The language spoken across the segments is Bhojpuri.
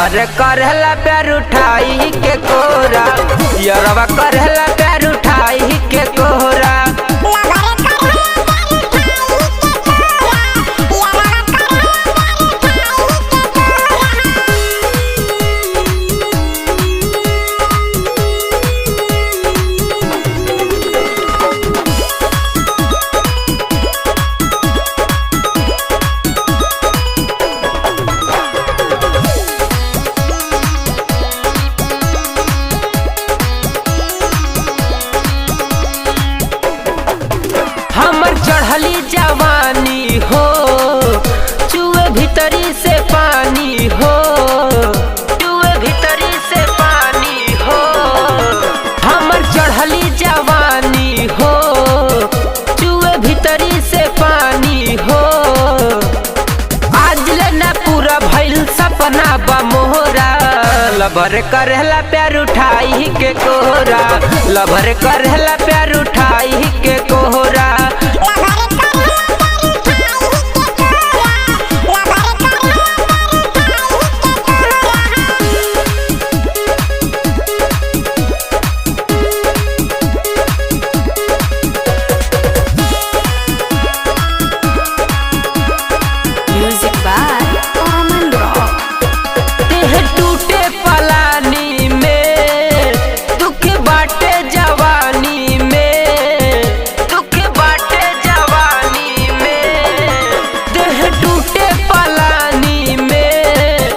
लभर करहला प्यार उठाई के कोरा, यरवा करहला प्यार उठाई के कोरा। चढ़ली जवानी हो चुए भीतरी से पानी हो, चुए भीतरी से पानी हो। हमर चढ़ली जवानी हो चुए भीतरी से पानी हो। आज लेना पूरा भइल सपना बा मोहरा, लभर करहला प्यार उठाई के कोरा, लभर करहला प्यार उठाई के कोरा। टूटे पलानी में दुख बाटे जवानी में, दुख बाटे जवानी में। देह टूटे पलानी में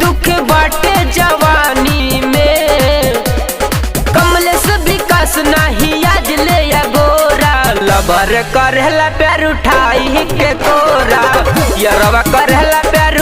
दुख बाटे जवानी में। कमले से विकास नहीं आज ले या गोरा, लभर करहला प्यार उठाई के कोरा, यरवा करहला प्यार